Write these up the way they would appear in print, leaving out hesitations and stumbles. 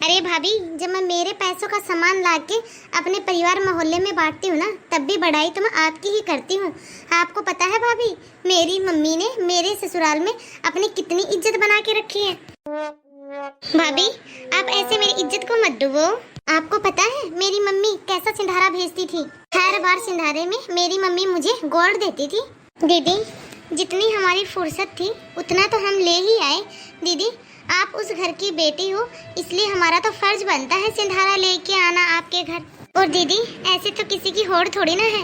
अरे भाभी, जब मैं मेरे पैसों का सामान लाके अपने परिवार मोहल्ले में बांटती हूँ ना, तब भी बड़ाई तो मैं आपकी ही करती हूँ। आपको पता है भाभी, मेरी मम्मी ने मेरे ससुराल में अपनी कितनी इज्जत बना के रखी है। भाभी, आप ऐसे मेरी इज्जत को मत डुबो। आपको पता है मेरी मम्मी कैसा सिंधारा भेजती थी? हर बार सिंधारे में मेरी मम्मी मुझे गोल्ड देती थी। दीदी, जितनी हमारी फुर्सत थी उतना तो हम ले ही आए। दीदी, आप उस घर की बेटी हो, इसलिए हमारा तो फर्ज बनता है सिंधारा लेके आना आपके घर। और दीदी, ऐसे तो किसी की होड़ थोड़ी ना है।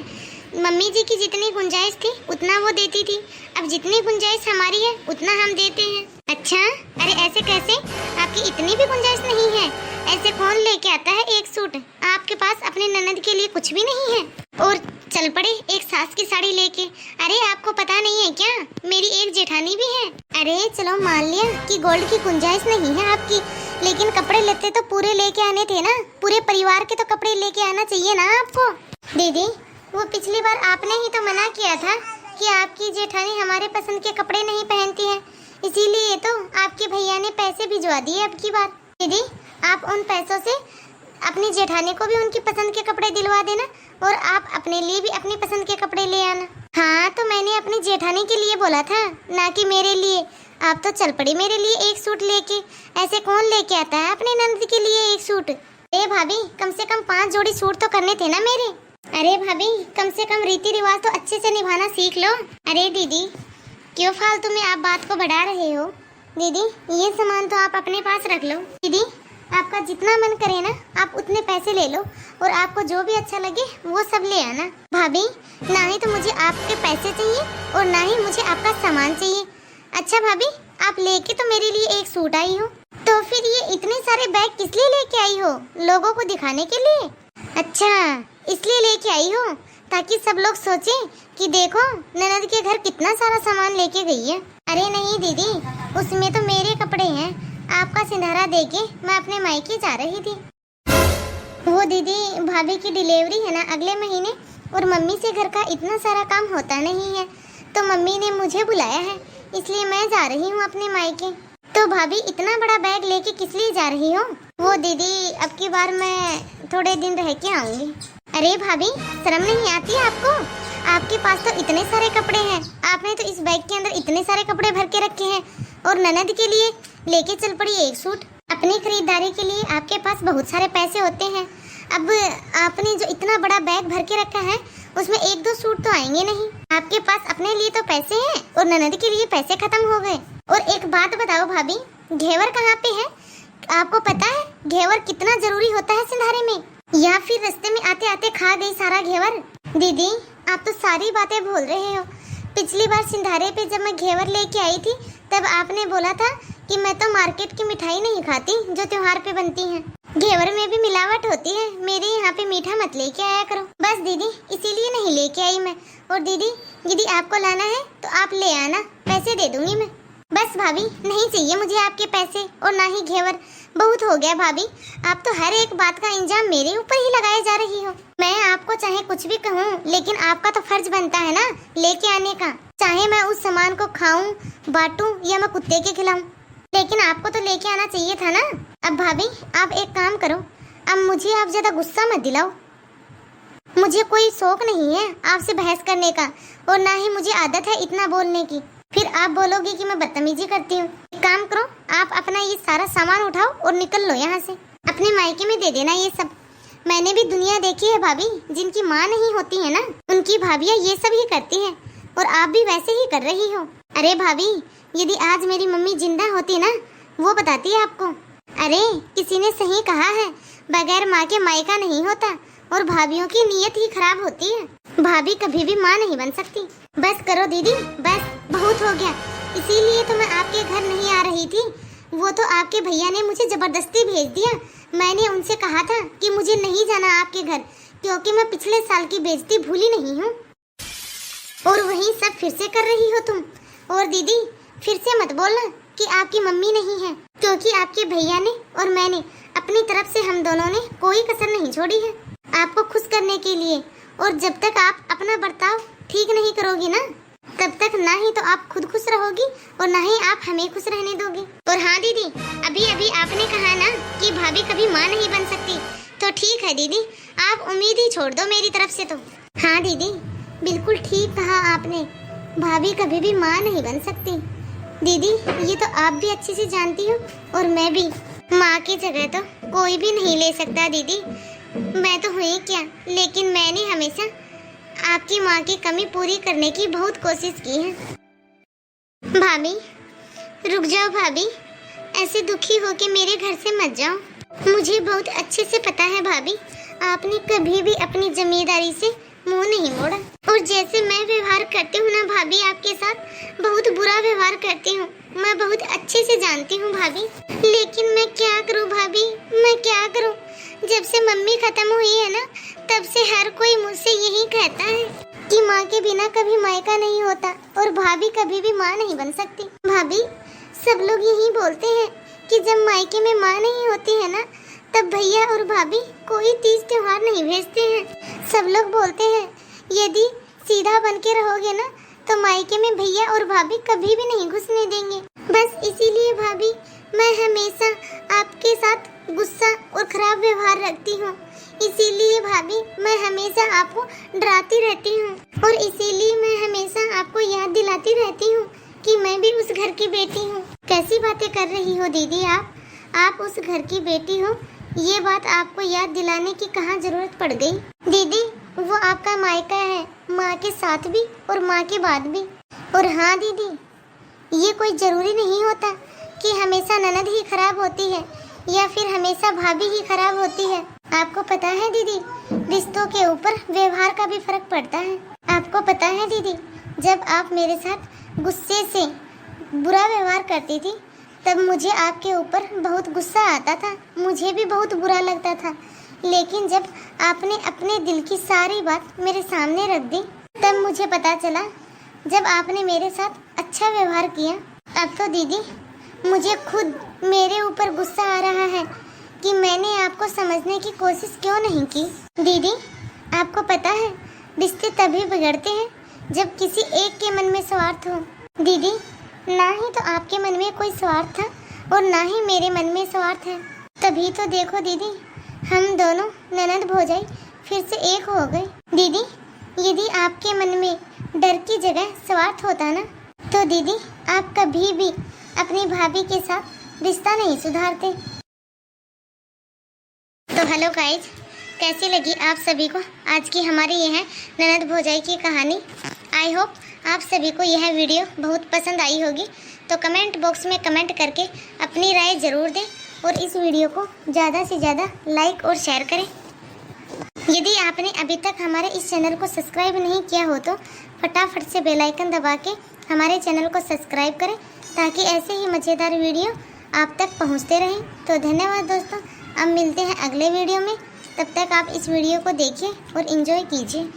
मम्मी जी की जितनी गुंजाइश थी उतना वो देती थी, अब जितनी गुंजाइश हमारी है उतना हम देते हैं। अच्छा, अरे ऐसे कैसे? आपकी इतनी भी गुंजाइश नहीं है? ऐसे कौन लेके आता है एक सूट? आपके पास अपने ननद के लिए कुछ भी नहीं है और चल पड़े एक सास की साड़ी लेके। अरे आपको पता नहीं है क्या, मेरी एक जेठानी भी है। अरे चलो मान लिया कि गोल्ड की गुंजाइश नहीं है आपकी, लेकिन कपड़े लेते तो पूरे लेके आने थे ना। पूरे परिवार के तो कपड़े लेके आना चाहिए ना आपको। दीदी, वो पिछली बार आपने ही तो मना किया था कि आपकी जेठानी हमारे पसंद के कपड़े नहीं पहनती है, इसीलिए तो आपके भैया ने पैसे भिजवा दिए अब की बार। दीदी, आप उन पैसों से अपनी जेठानी को भी उनकी पसंद के कपड़े दिलवा देना और आप अपने लिए भी अपनी पसंद के कपड़े ले आना। हाँ, तो मैंने अपनी जेठानी के लिए बोला था, ना कि मेरे लिए। आप तो चल पड़ी मेरे लिए एक सूट लेके। ऐसे कौन लेके आता है अपने नंद के लिए एक सूट? अरे भाभी, कम से कम 5 जोड़ी सूट तो करने थे ना मेरे। अरे भाभी, कम से कम रीति रिवाज तो अच्छे से निभाना सीख लो। अरे दीदी, क्यों फालतू में आप बात को बढ़ा रहे हो? दीदी, ये सामान तो आप अपने पास रख लो। दीदी, आपका जितना मन करे ना, आप उतने पैसे ले लो और आपको जो भी अच्छा लगे वो सब ले आना। भाभी, ना ही तो मुझे आपके पैसे चाहिए और ना ही मुझे आपका सामान चाहिए। अच्छा भाभी, आप लेके तो मेरे लिए एक सूट आई हो, तो फिर ये इतने सारे बैग किस लिए लेके आई हो? लोगों को दिखाने के लिए? अच्छा, इसलिए लेके आई हो ताकि सब लोग सोचें कि देखो ननद के घर कितना सारा सामान लेके गई है। अरे नहीं दीदी, उसमें तो मेरे कपड़े हैं। आपका सिंधारा देके मैं अपने मायके जा रही थी। वो दीदी, भाभी की डिलीवरी है ना अगले महीने, और मम्मी से घर का इतना सारा काम होता नहीं है, तो मम्मी ने मुझे बुलाया है, इसलिए मैं जा रही हूँ अपने मायके। तो भाभी, इतना बड़ा बैग लेके किस लिए जा रही हो? वो दीदी, अब की बार मैं थोड़े दिन रह के आऊंगी। अरे भाभी, शर्म नहीं आती आपको? आपके पास तो इतने सारे कपड़े हैं, आपने तो इस बैग के अंदर इतने सारे कपड़े भर के रखे हैं और ननद के लिए लेके चल पड़ी एक सूट। अपनी खरीदारी के लिए आपके पास बहुत सारे पैसे होते हैं, अब आपने जो इतना बड़ा बैग भर के रखा है उसमें 1-2 सूट तो आएंगे नहीं। आपके पास अपने लिए तो पैसे हैं और ननद के लिए पैसे खत्म हो गए। और एक बात बताओ भाभी, घेवर कहाँ पे है? आपको पता है घेवर कितना जरूरी होता है सिंधारे में, या फिर रास्ते में आते आते खा गई सारा घेवर? दीदी, आप तो सारी बातें भूल रहे हो। पिछली बार सिंधारे पे जब मैं घेवर लेके आई थी, तब आपने बोला था कि मैं तो मार्केट की मिठाई नहीं खाती जो त्योहार पे बनती है, घेवर में भी मिलावट होती है, मेरे यहाँ पे मीठा मत लेके आया करो। बस दीदी, इसीलिए नहीं लेके आई मैं। और दीदी, यदि आपको लाना है तो आप ले आना, पैसे दे दूंगी मैं। बस भाभी, नहीं चाहिए मुझे आपके पैसे और ना ही घेवर। बहुत हो गया भाभी, आप तो हर एक बात का इंजाम मेरे ऊपर ही लगाए जा रही हो। मैं आपको चाहे कुछ भी कहूँ, लेकिन आपका तो फर्ज बनता है ना लेके आने का। चाहे मैं उस सामान को खाऊं, बांटूं या मैं कुत्ते के खिलाऊं, लेकिन आपको तो लेके आना चाहिए था ना। अब भाभी, आप एक काम करो, अब मुझे आप ज्यादा गुस्सा मत दिलाओ। मुझे कोई शौक नहीं है आपसे बहस करने का, और ना ही मुझे आदत है इतना बोलने की। फिर आप बोलोगे कि मैं बदतमीजी करती हूँ। एक काम करो, आप अपना ये सारा सामान उठाओ और निकल लो यहाँ से। अपने मायके में दे देना ये सब। मैंने भी दुनिया देखी है भाभी, जिनकी माँ नहीं होती है ना, उनकी भाभियाँ ये सब ही करती हैं, और आप भी वैसे ही कर रही हो। अरे भाभी, यदि आज मेरी मम्मी जिंदा होती ना, वो बताती है आपको। अरे किसी ने सही कहा है, बगैर माँ के मायका नहीं होता, और भाभियों की नीयत ही खराब होती है। भाभी कभी भी माँ नहीं बन सकती। बस करो दीदी, बस बहुत हो गया। इसीलिए तो मैं आपके घर नहीं आ रही थी। वो तो आपके भैया ने मुझे जबरदस्ती भेज दिया। मैंने उनसे कहा था कि मुझे नहीं जाना आपके घर, क्योंकि मैं पिछले साल की बेइज्जती भूली नहीं हूँ। और वही सब फिर से कर रही हो तुम। और दीदी, फिर से मत बोलना कि आपकी मम्मी नहीं है, क्योंकि आपके भैया ने और मैंने अपनी तरफ से हम दोनों ने कोई कसर नहीं छोड़ी है आपको खुश करने के लिए। और जब तक आप अपना बर्ताव ठीक नहीं करोगी ना, तब तक ना ही तो आप खुद खुश रहोगी और ना ही आप हमें खुश रहने दोगी। और हाँ दीदी, अभी अभी आपने कहा ना कि भाभी कभी माँ नहीं बन सकती, तो ठीक है दीदी, आप उम्मीद ही छोड़ दो मेरी तरफ से तो। हाँ दीदी, बिल्कुल ठीक कहा आपने, भाभी कभी भी माँ नहीं बन सकती। दीदी ये तो आप भी अच्छे से जानती हो और मैं भी। माँ की जगह तो कोई भी नहीं ले सकता दीदी। मैं तो हुई क्या, लेकिन मैंने हमेशा आपकी माँ की कमी पूरी करने की बहुत कोशिश की है। भाभी रुक जाओ भाभी, ऐसे दुखी होके मेरे घर से मत जाओ। मुझे बहुत अच्छे से पता है भाभी, आपने कभी भी अपनी जिम्मेदारी से मुंह नहीं मोड़ा। और जैसे मैं व्यवहार करती हूँ ना भाभी आपके साथ, बहुत बुरा व्यवहार करती हूँ, मैं बहुत अच्छे से जानती हूँ भाभी। लेकिन मैं क्या करूँ भाभी, मैं क्या करूँ? जब से मम्मी खत्म हुई है ना, तब से हर कोई मुझसे यही कहता है कि माँ के बिना कभी मायका नहीं होता और भाभी कभी भी माँ नहीं बन सकती। भाभी सब लोग यही बोलते हैं कि जब मायके में माँ नहीं होती है ना, तब भैया और भाभी कोई तीज त्योहार नहीं भेजते हैं। सब लोग बोलते हैं यदि सीधा बन के रहोगे ना, तो मायके में भैया और भाभी कभी भी नहीं घुसने देंगे। बस इसीलिए भाभी मैं हमेशा आपके साथ गुस्सा और खराब व्यवहार रखती हूँ। इसीलिए भाभी मैं हमेशा आपको डराती रहती हूँ और इसीलिए मैं हमेशा आपको याद दिलाती रहती हूँ कि मैं भी उस घर की बेटी हूँ। कैसी बातें कर रही हो दीदी आप उस घर की बेटी हो, ये बात आपको याद दिलाने की कहाँ जरूरत पड़ गई? दीदी वो आपका मायका है, माँ के साथ भी और माँ के बाद भी। और हाँ दीदी, ये कोई जरूरी नहीं होता कि हमेशा ननद ही खराब होती है या फिर हमेशा भाभी ही खराब होती है। आपको पता है दीदी, रिश्तों के ऊपर व्यवहार का भी फर्क पड़ता है। आपको पता है दीदी, जब आप मेरे साथ गुस्से से बुरा व्यवहार करती थी, तब मुझे आपके ऊपर बहुत गुस्सा आता था, मुझे भी बहुत बुरा लगता था। लेकिन जब आपने अपने दिल की सारी बात मेरे सामने रख दी, तब मुझे पता चला, जब आपने मेरे साथ अच्छा व्यवहार किया। अब तो दीदी मुझे खुद मेरे ऊपर गुस्सा आ रहा है कि मैंने आपको समझने की कोशिश क्यों नहीं की। दीदी आपको पता है, रिश्ते तभी बिगड़ते हैं जब किसी एक के मन में स्वार्थ हो। दीदी ना ही तो आपके मन में कोई स्वार्थ था और ना ही मेरे मन में स्वार्थ है। तभी तो देखो दीदी, हम दोनों ननद भौजाई फिर से एक हो गए। दीदी यदि आपके मन में डर की जगह स्वार्थ होता ना, तो दीदी आप कभी भी अपनी भाभी के साथ रिश्ता नहीं सुधारते। तो हेलो गाइज, कैसी लगी आप सभी को आज की हमारी यह ननद भौजाई की कहानी? आई होप आप सभी को यह वीडियो बहुत पसंद आई होगी। तो कमेंट बॉक्स में कमेंट करके अपनी राय ज़रूर दें और इस वीडियो को ज़्यादा से ज़्यादा लाइक और शेयर करें। यदि आपने अभी तक हमारे इस चैनल को सब्सक्राइब नहीं किया हो तो फटाफट से बेल आइकन दबा के हमारे चैनल को सब्सक्राइब करें, ताकि ऐसे ही मज़ेदार वीडियो आप तक पहुंचते रहें। तो धन्यवाद दोस्तों, अब मिलते हैं अगले वीडियो में। तब तक आप इस वीडियो को देखिए और एंजॉय कीजिए।